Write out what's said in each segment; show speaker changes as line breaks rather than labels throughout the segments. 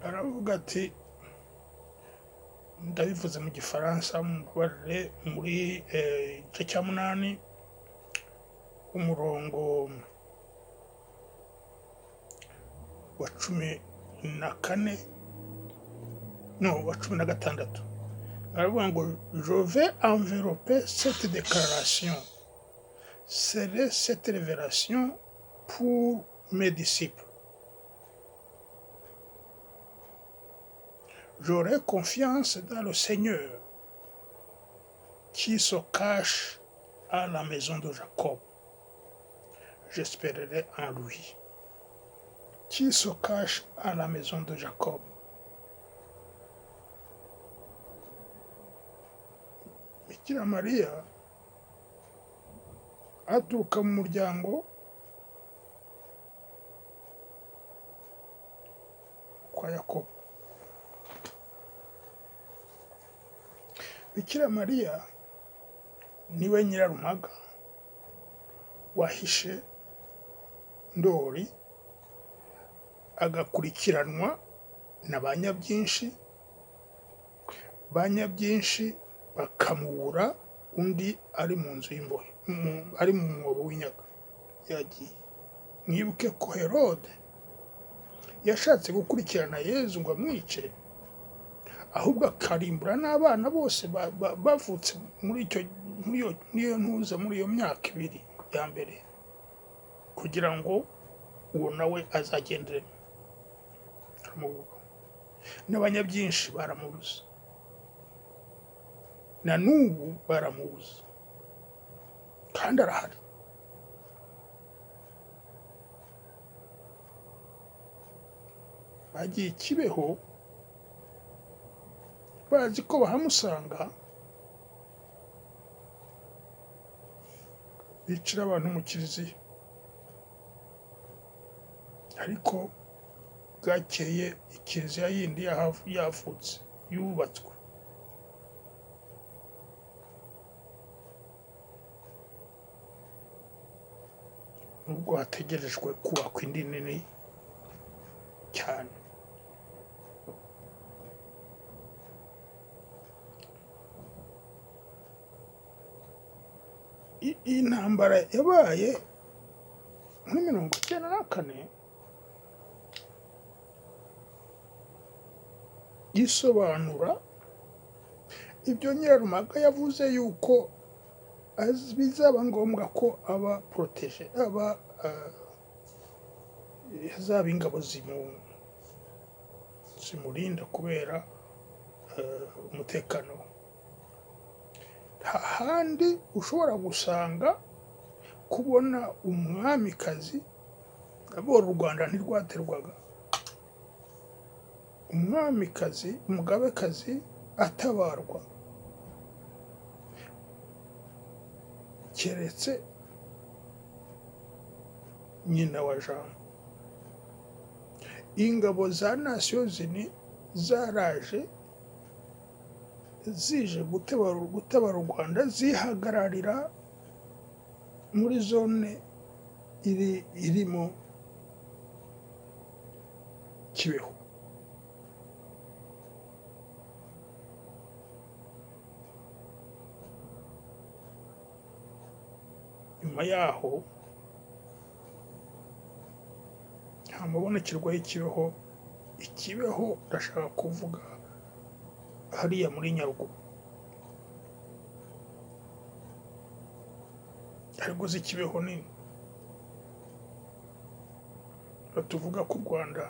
aravuga ati ndabivuze mu gifaransa mubabarire muri igice cya 8 umurongo wa 14 no wa 16 aravuga ngo je vais envelopper cette déclaration c'est cette révélation pour mes disciples. J'aurai confiance dans le Seigneur qui se cache à la maison de Jacob. J'espérerai en lui qui se cache à la maison de Jacob. Bikira Mariya aturuka mu muryango kwa Yakobo. Bikira Mariya niwe Nyirarumaga wahishe Ndoli agakurikiranwa na banyabyinshi bakamubura, undi ari mu nzu y'imbohe, ari mu mwobo w'inyaga yagiye. Mwibuke ko Herode yashatse gukurikirana Yezu ngo amwice, ahubwo akarimbura n'abana bose bavutse muri iyo myaka 2 ya mbere, kugira ngo uwo nawe azagendere n'abanyabyinshi baramubuza, na n'ubu baramubuza kandi arahari. Bagiye Kibeho bazi ko bahamusanga, bicira abantu mu kiliziya, ariko bwakeye ikiliziya yindi yavutse yubatswe. Nubwo hategerejwe kubakwa indi nini cyane. Iyi ntambara yabaye muri 1994 isobanura ibyo Nyirarumaga yavuze yuko bizaba ngombwa ko aba protege zaba ingabo zimurinda kubera umutekano. Hahandi ushobora gusanga kubona umwamikazi, abora u Rwanda ntirwaterwaga, umwamikazi umugabekazi atabarwa keretse nyina wa Jambo. Ingabo za Nations Unies zaraje zije gutabara u Rwanda, zihagararira muri zone irimo Kibeho. Nyuma yaho nta mabonekerwa y'Ikibeho. Ikibeho ndashaka kuvuga hariya muri Nyaruguru, ariko z'ikibeho nini. Tuvuga ku Rwanda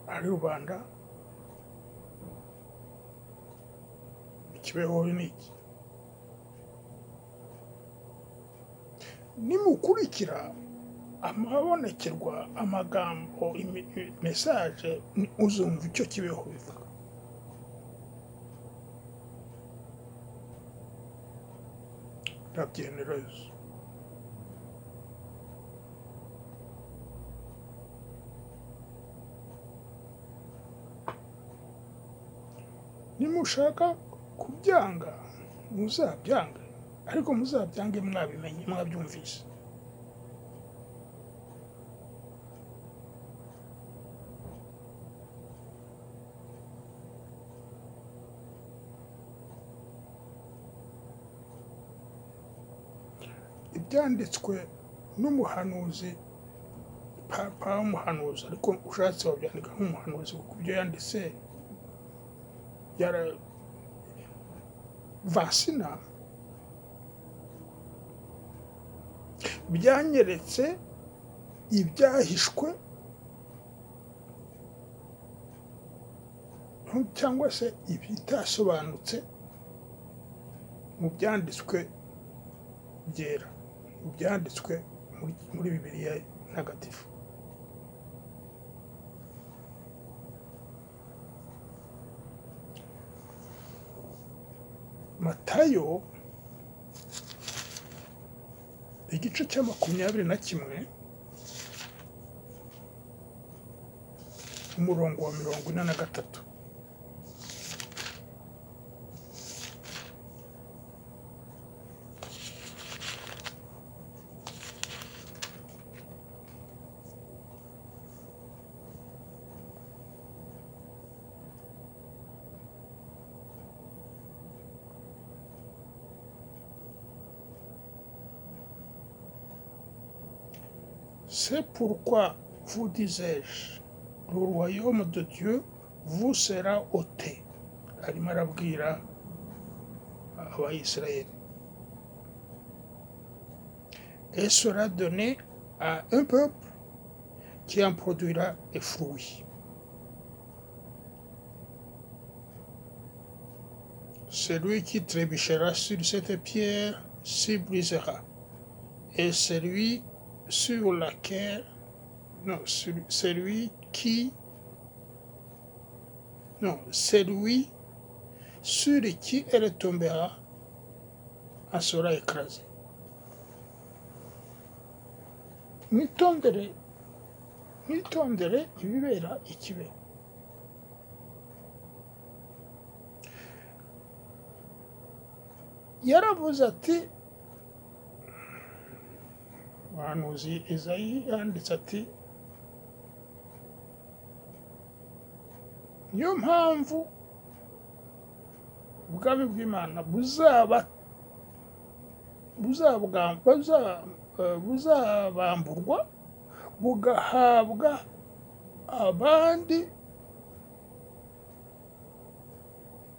ari Rubanda, Ikibeho ni iki? Nimukurikira amabonekerwa, amagambo, message, uzumva icyo Kibeho bivuga. Rabyenerezo nimushaka kubyanga muzabyange, ariko muzabyange mwabimenye, mwabyumvise. byanditswe n'umuhanuzi, papa w'umuhanuzi, ariko ushatse wabyandika nk'umuhanuzi kuko ibyo yanditse vasina byanyeretse ibyahishwe cyangwa se ibitasobanutse mu byanditswe byera, mu byanditswe muri Bibiliya ntagatifu. Matayo igice cya 21 umurongo wa 43. C'est pourquoi vous disais-je, le royaume de Dieu vous sera ôté. Arimo arabwira abayisirayeli. Et sera donné à un peuple qui en produira des fruits. Celui qui trébuchera sur cette pierre s'y brisera. Et celui sur laquelle, non, celui sur qui elle tombera en sera écrasé. Mwitondere ibibera ikibe. Yaravuze ati, umuhanuzi Ezayi yanditse ati, niyo mpamvu ubwami bw'Imana buzabamburwa bugahabwa abandi,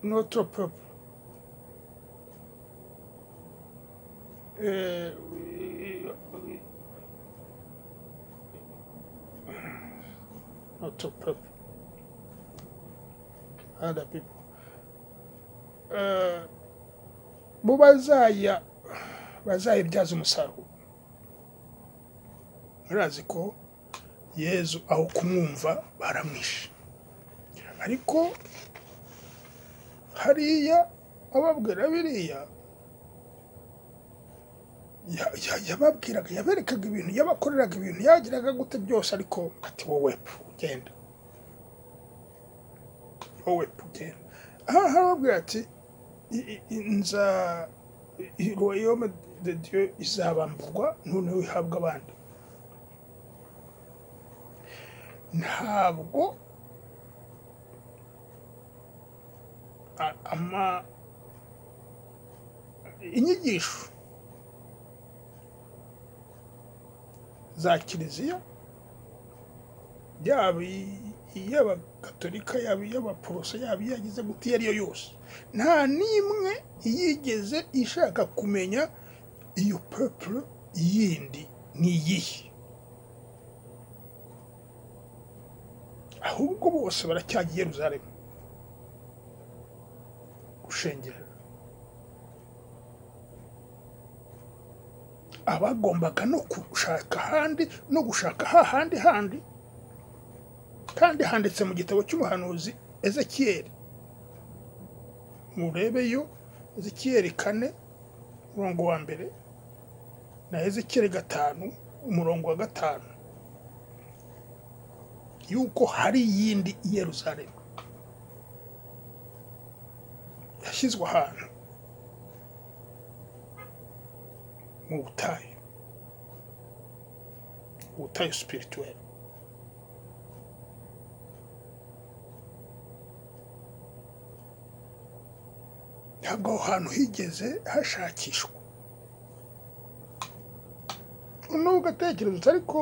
notre peuple. Notre peuple. Other people. Bo bazayibyaza umusaruro. Murazi ko Yesu aho kumwumva baramwishe. Ariko hariya ababwira biriya yababwiraga, yaberekaga ibintu, yabakoreraga ibintu, yagiraga gute byose, ariko ati wowe ugenda, wowe ugenda. Aha harababwira ati royaume de Dieu izabamburwa noneho ihabwa abandi. Ntabwo inyigisho za kiliziya, yaba iy'abakatolika, yaba iy'abaporoso, yaba iyagize gute iyo ariyo yose, nta n'imwe yigeze ishaka kumenya iyo peuple yindi ni iyihe, ahubwo bose baracyajya i Yerusalem gushengera. Abagombaga no gushaka ahandi, no gushaka hahandi handi, kandi handitse mu gitabo cy'umuhanuzi Ezekiel. Murebeyo Ezekiel 4 umurongo wa 1 na Ezekiel 5 umurongo wa 5, yuko hari yindi i Yerusalem yashyizwe ahantu mu butayu spirituel. Ntabwo aho hantu higeze hashakishwa. ugatekereza ariko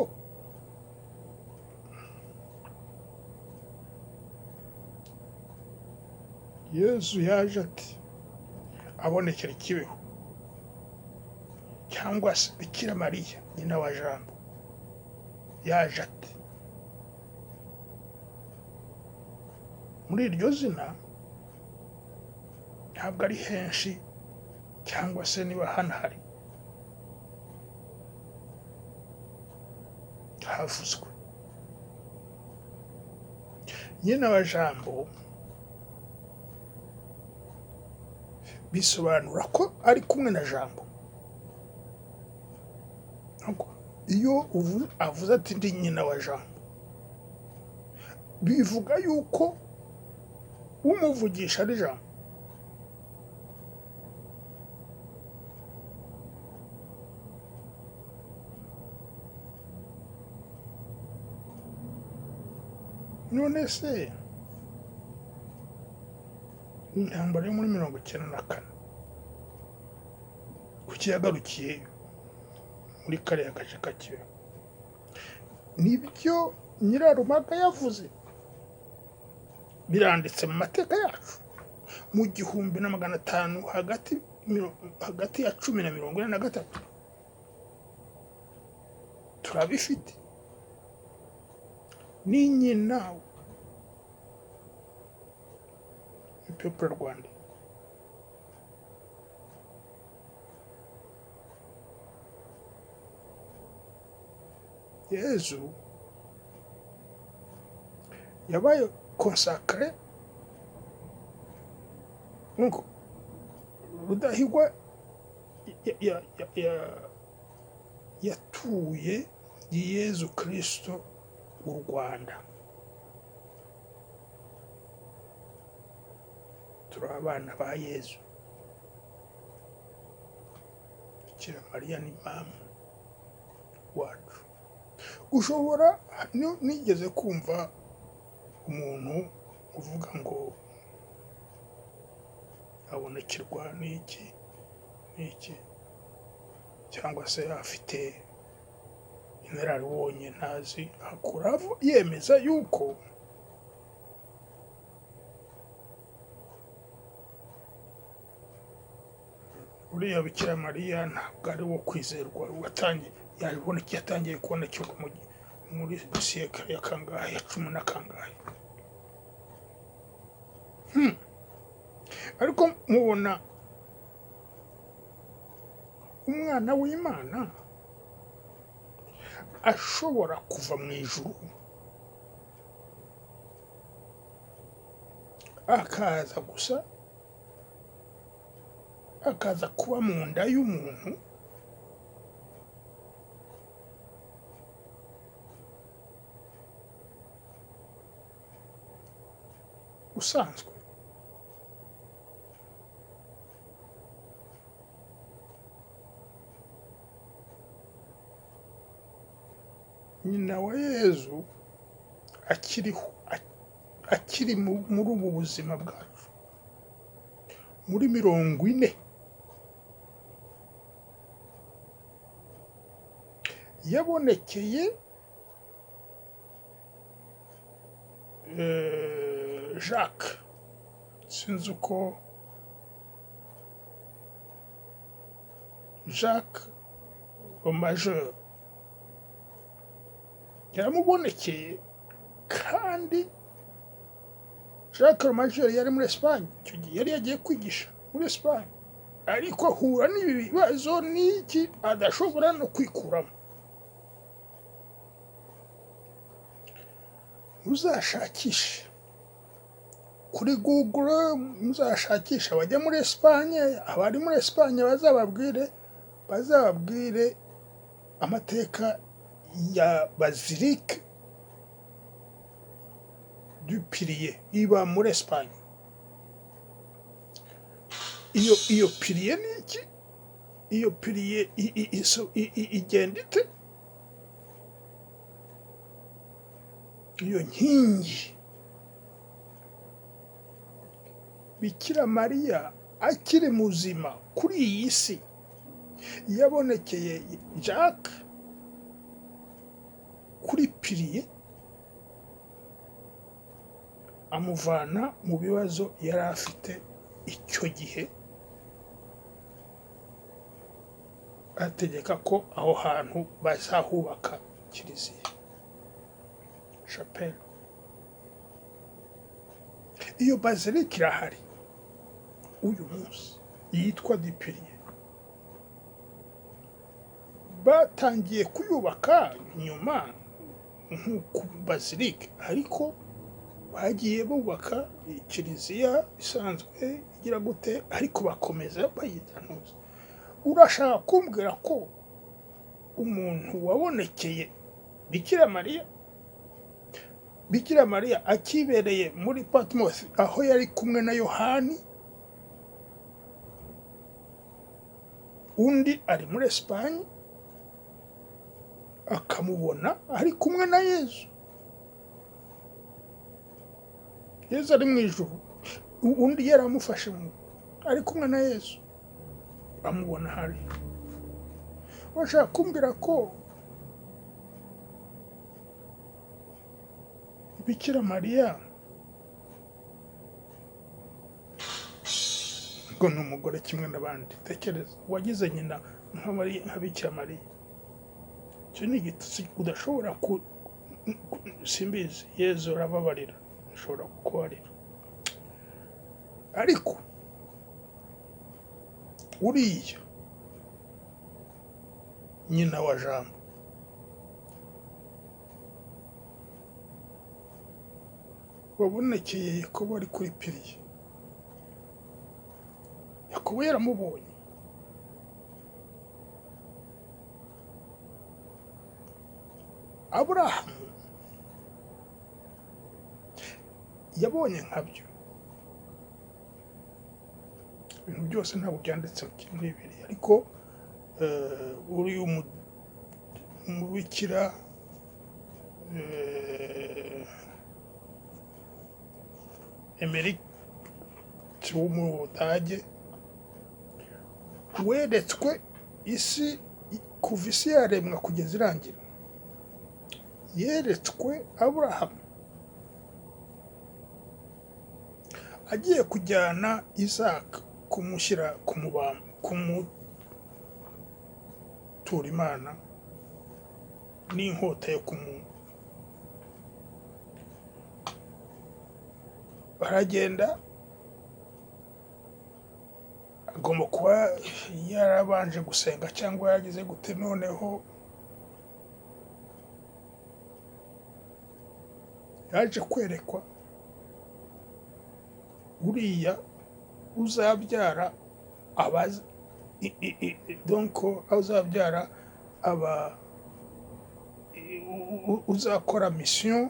Yesu yaje ati abonekera ikibeho, cyangwa se Bikira Mariya nyina wa Jambo yaje ati. Muri iryo zina ntabwo ari henshi, cyangwa se niba hanahari havuzwe. Nyina wa Jambo bisobanura ko ari kumwe na Jambo. Iyo avuze ati ndi nyina wa Jambo, bivuga yuko umuvugisha ari Jambo. None se intambara yo muri 1994 kuki yagarukiye muri kariya gace ka Kibeho? Nibyo Nyirarumaga yavuze, biranditse mu mateka yacu mu 1500 hagati ya 10 na 43 turabifite. Ni nyina peuple Rwanda. Yesu yabaye consacré ngo Rudahigwa yatuye Yesu Kristo u Rwanda. Turi abana ba Yesu. Bikira Mariya ni mama wacu. Ushobora nigeze kumva umuntu uvuga ngo abonekerwa n'iki cyangwa se afite inararibonye ntazi, akura yemeza yuko uriya Bikira Mariya ntabwo ari wo kwizerwa. Yatangiye kubonekera muri siyekare ya kangahe, ya 10 na kangahe. Ariko mubona umwana w'Imana ashobora kuva mu ijuru akaza kuba mu nda y'umuntu usanzwe. Nyina wa Yezu akiri muri ubu buzima bwacu muri 40 yabonekeye Jacques, sinzi uko Jacques le Majeur yaramubonekeye, kandi Jacques le Majeur yari muri Espagne icyo gihe, yari yagiye kwigisha muri Espagne, ariko ahura n'ibi bibazo n'iki adashobora no kwikuramo. Muzashakishe kuri Google, muzashakisha bajya muri Espagne, abari muri Espagne bazababwire amateka ya Basilique du Pilier iba muri Espagne. Iyo Pilier ni iki? Iyo Pilier igenda ite? Iyo nkingi Bikira Mariya akiri muzima kuri iyi si yabonekeye Jacques piliye amuvana mu bibazo yari afite icyo gihe, ategeka ko aho hantu bazahubaka kiliziya, chapelle. Iyo bazilika irahari uyu munsi yitwa dipiliye. Batangiye kuyubaka nyuma nk'uko bazilika, ariko bagiye bubaka kiliziya isanzwe igira gute, ariko bakomeza bayidanuza. Urashaka kumbwira ko umuntu wabonekeye Bikira Mariya akibereye muri Patmos aho yari kumwe na Yohani, undi ari muri Espagne akamubona ari kumwe na Yesu. Yesu ari mu ijuru, undi yaramufashe ari kumwe na Yesu, amubona hari. Urashaka kumbwira ko Bikira Mariya ngo ni umugore kimwe n'abandi? Tekereza, wagize nyina nka Bikira Mariya. Icyo ni igitutsi udashobora simbizi. Yezu arababarira, ushobora kukubarira. Ariko uriya nyina wa Jambo, wabonekeye Yakobo ari kuri piliye. Yakobo yaramubonye. Aburahamu yabonye nkabyo. Ibintu byose ntabwo byanditse muri Bibiliya, ariko uri umubikira Emeritse wo mu Budage weretswe isi kuva isi yaremwa kugeza irangira. Yeretswe Aburahamu agiye kujyana Isaka kumushyira kumutura Imana n'inkota yo baragenda. Agomba kuba yarabanje gusenga cyangwa yagize gute, noneho yaje kwerekwa uriya uzabyara uzabyara uzakora mission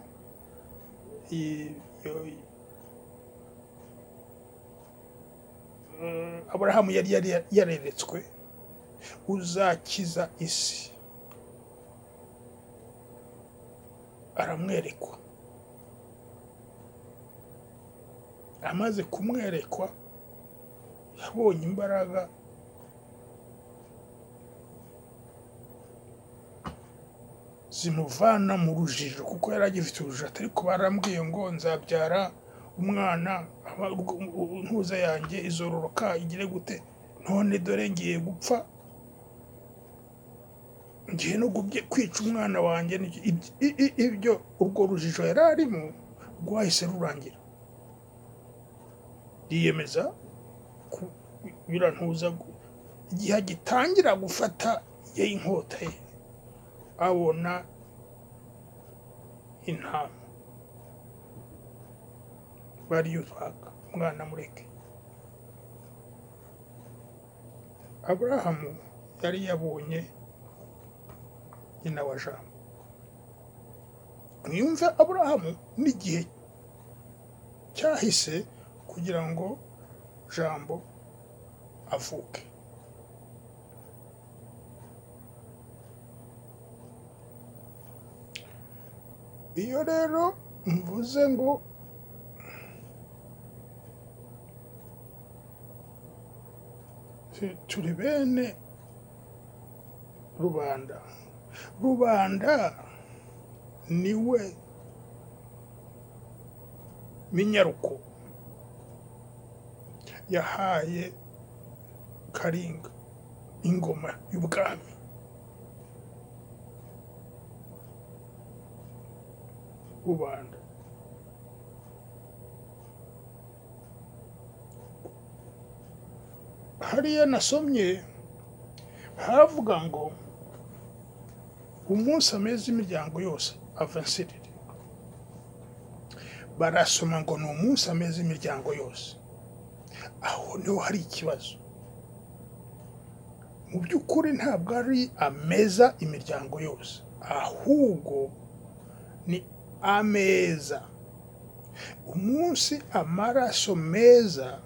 Aburahamu yari yareretswe, uzakiza isi. Aramwerekwa. Amaze kumwerekwa, yabonye imbaraga zimuvana mu rujijo, kuko yari agifite urujijo. Ariko barambwiye ngo nzabyara umwana, ntuza yanjye izororoka igire gute, none dore ngiye gupfa, ngiye no kwica umwana wanjye. Ibyo urwo rujijo yari arimo rwahise rurangira. Yiyemeza birantuza. Igihe agitangira gufata inkota ye, abona intama bariyutwaga, umwana mureke. Aburahamu yari yabonye nyina wa Jambo. Mwiyumve Aburahamu n'igihe cyahise kugira ngo Jambo avuke. Iyo rero mvuze ngo turi bene rubanda niwe minyaruko yahaye Karinga ingoma y'ubwami. Rubanda hariya nasomye havuga ngo umunsi ameze imiryango yose avansirire, barasoma ngo ni umunsi ameze imiryango yose. Aho niho hari ikibazo. Mu by'ukuri ntabwo ari ameza imiryango yose, ahubwo ni ameza. Umunsi amaraso meza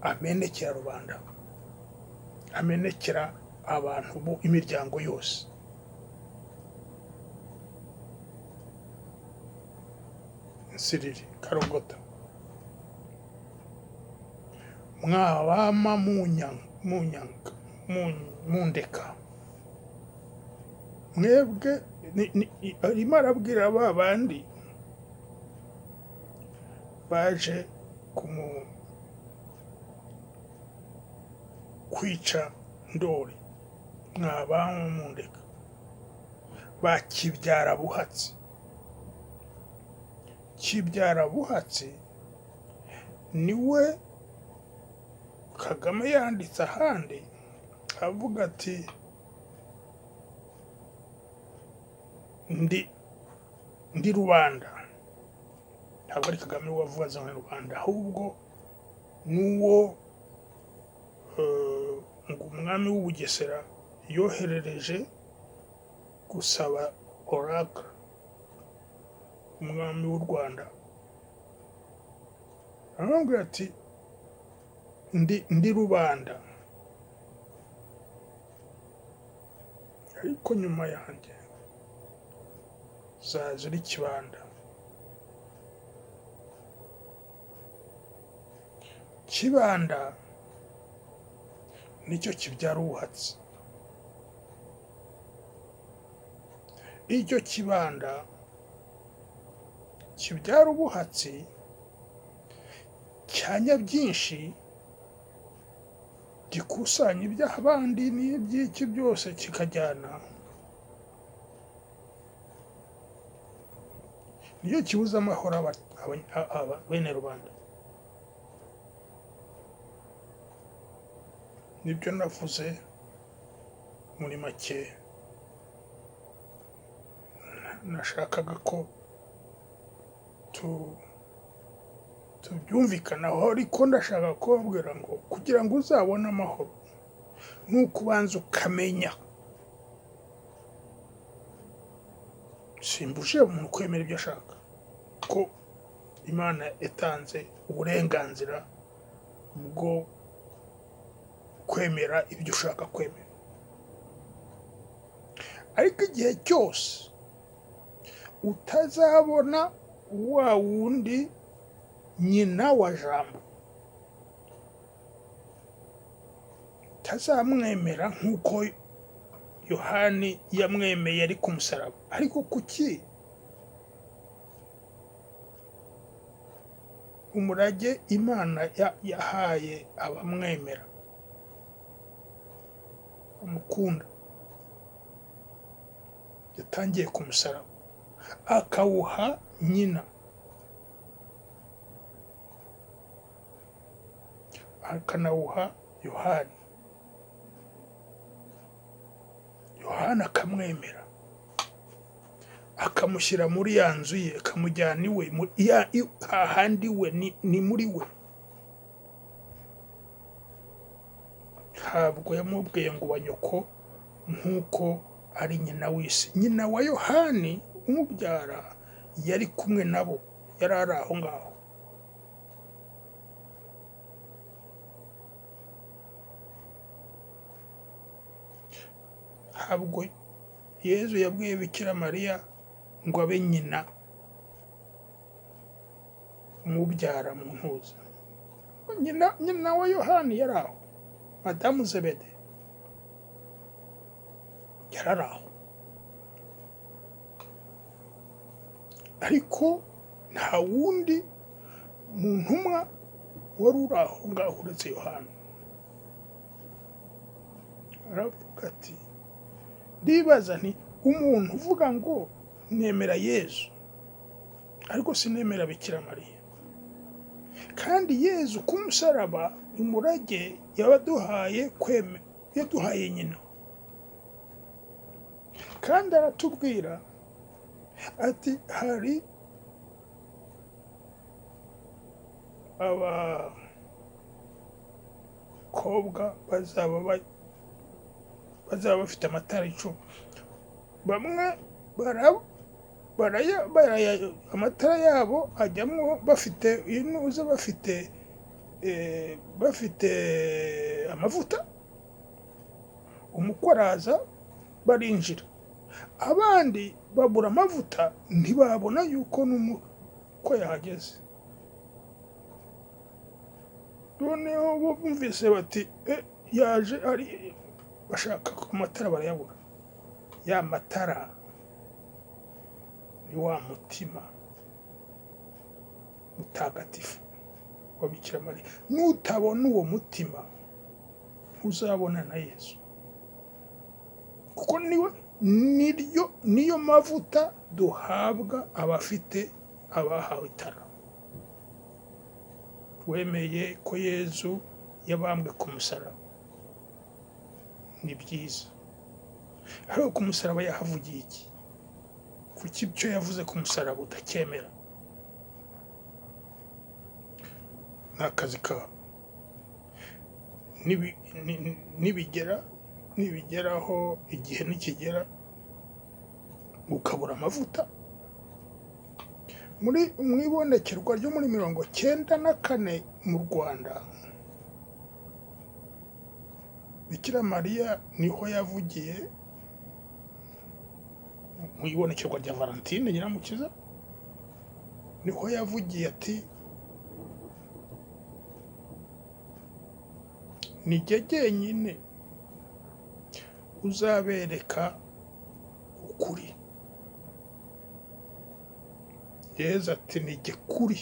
amenekera rubanda, amenekera abantu bo imiryango yose. Nsiriri Karogota, mwabama mundeka, mwebwe arimo arabwira ba bandi baje kwica Ndoli, mwabama mundeka, bakibyara buhatsi. Kibyara buhatsi niwe Kagame yanditse ahandi avuga ati ndi rubanda. Ntabwo ari Kagame wavuze ngo rubanda, ahubwo nuwo ngo umwami w'Ubugesera yoherereje gusaba oracle umwami w'u Rwanda. Arambwira ati ndi rubanda, ariko nyuma yanjye zaza uri kibanda. Kibanda nicyo kibyara ubuhatsi. Icyo kibanda kibyara ubuhatsi cyanya byinshi, gikusanya iby'abandi n'iby'iki byose kikajyana. Niyo kibuza amahoro Benerubanda. Nibyo navuze muri make, nashakaga ko tubyumvikanaho, ariko ndashaka kubabwira ngo kugira ngo uzabone amahoro nuko ubanza ukamenya. Simbuje umuntu kwemera ibyo ashaka, ko Imana yatanze uburenganzira bwo kwemera ibyo ushaka kwemera. Ariko igihe cyose utazabona wa wundi nyina wa jambo, utazamwemera nk'uko Yohani yamwemeye ari ku musaraba. Ariko kuki? Umurage Imana yahaye abamwemera, umukunda, yatangiye ku musaraba akawuha nyina, akanawuha Yohani. Yohani akamwemera, akamushyira muri ya nzu ye, akamujyana iwe, hahandi we ni muri we. Ntabwo yamubwiye ngo wa nyoko nk'uko ari nyina w'isi. Nyina wa Yohani umubyara yari kumwe nabo, yari ari aho ngaho. Ntabwo Yesu yabwiye Bikira Mariya ngo abe nyina umubyara mu ntuza. Nyina wa Yohani yari aho, Madamu Zebede yari aho. ariko nta wundi mu ntumwa wari uri aho ngaho uretse Yohana. Aravuga ati ndibaza nti umuntu uvuga ngo nemera Yesu ariko sinemera Bikira Mariya, kandi Yesu ku musaraba umurage yabaduhaye yaduhaye nyina, kandi aratubwira ati hari abakobwa bazaba bafite amatara 10, bamwe amatara yabo ajyamwo bafite inuza, bafite amavuta, umukwe araza barinjira, abandi babura amavuta ntibabona yuko n'umukwe yahageze. Noneho bumvise bati yaje ari bashaka ko amatara barayabura. Ya matara ni wa mutima mutagatifu wa Bikira Mariya. Nutabona uwo mutima uzabona na Yesu, kuko niyo mavuta duhabwa abahawe itara. Wemeye ko Yesu yabambwe ku musaraba, ni byiza, ariko ku musaraba yahavugiye iki? Kuki icyo yavuze ku musaraba utacyemera? N'akazi kawe nibigeraho igihe nikigera ukabura amavuta. Mu ibonekerwa ryo muri 1994 mu Rwanda, Bikira Mariya niho yavugiye mu ibonekerwa rya Valentine Nyiramukiza, niho yavugiye ati ni jye jyenyine uzabereka ukuri. Yesu ati ni jye kuri.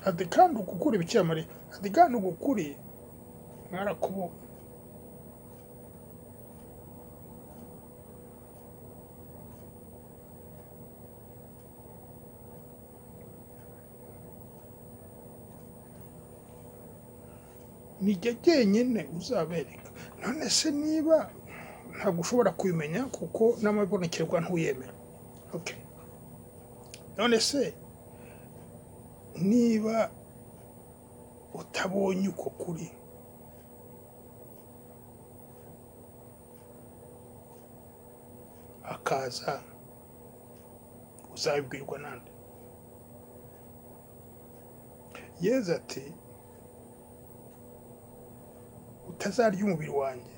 Ati kandi ukukuri Bikira Mariya, ati kandi ukukuri mwarakubonye. Ni jye jyenyine uzabereka. None se niba ntabwo ushobora kubimenya kuko n'amabonekerwa ntuyemera, okay, none se niba utabonye uko kuri, akaza uzabibwirwa nande? Yesu ati utazarya umubiri wanjye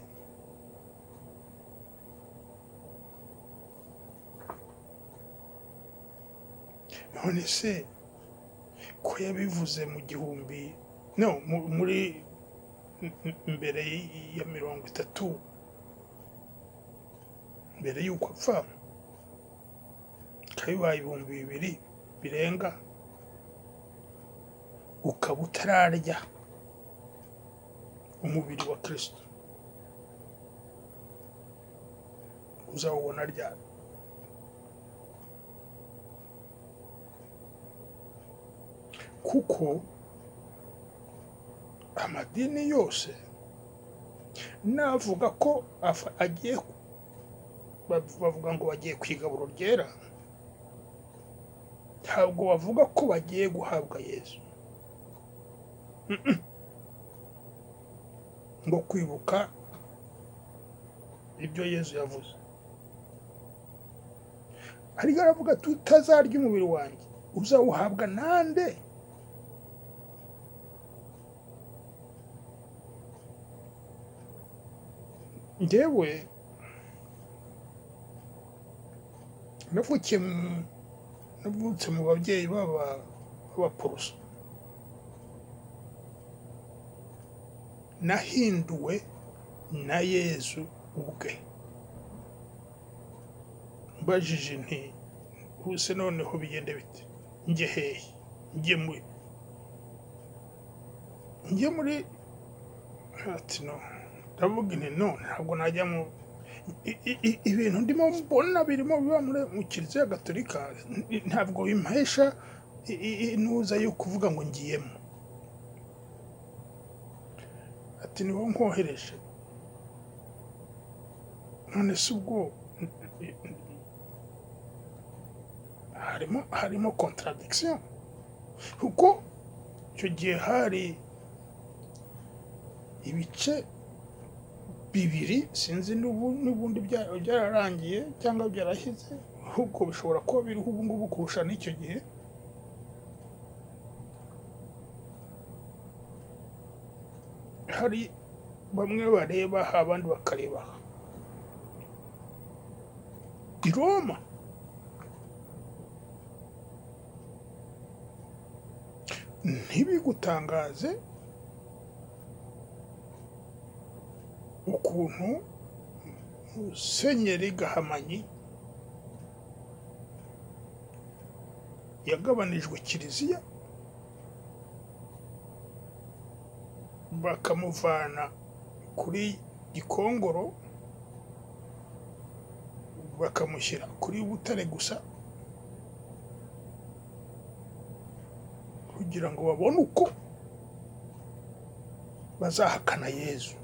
none se ko yabivuze mu gihumbi muri mbere ya 30 mbere y'uko apfa, kabibaye 2000 birenga, ukaba utararya umubiri wa Kristo, uzawubona ryari? Kuko amadini yose navuga ko agiye bavuga ngo bagiye kwigaburo ryera, ntabwo bavuga ko bagiye guhabwa Yesu, ngo kwibuka ibyo Yesu yavuze. Ariko aravuga tutazarya umubiri wanjye uzawuhabwa nande? Njyewe navutse mu babyeyi b'abaporoso, nahinduwe na Yesu ubwe. mbajije nti ubuse noneho bigende bite, njye hehe, njye muri ati no, ndavuga nti no, ntabwo najya mu ibintu ndimo mbona birimo biba mu kiliziya gatolika, ntabwo bimpesha inuza yo kuvuga ngo ngiyemo. Ati niwo nkohereje, none se ubwo harimo contradiction, kuko icyo gihe hari ibice bibiri, sinzi n'ubundi byararangiye cyangwa byarahize, ahubwo bishobora kuba biriho ubu ngubu kurusha n'icyo gihe. Hari bamwe bareba aha abandi bakareba aha. I Roma ntibigutangaze ukuntu Musenyeri Gahamanyi yagabanijwe kiliziya bakamuvana kuri Gikongoro bakamushyira kuri Butare gusa, kugira ngo babone uko bazahakana Yezu.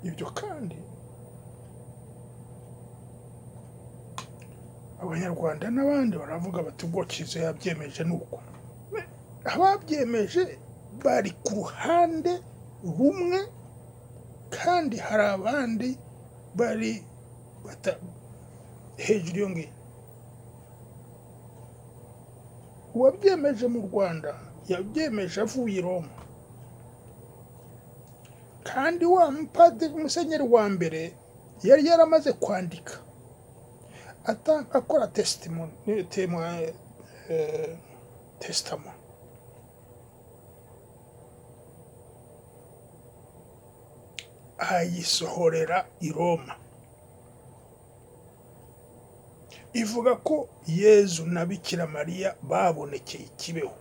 Ibyo kandi Abanyarwanda n'abandi baravuga bati ubwo Kiliziya yabyemeje nuko. Ababyemeje bari ku ruhande rumwe, kandi hari abandi bari hejuru yo ngiyo. Uwabyemeje mu Rwanda yabyemeje avuye i Roma, kandi wa mupadiri Musenyeri wa mbere yari yaramaze kwandika akora testament ayisohorera i Roma, ivuga ko Yezu na Bikira Mariya babonekeye i Kibeho.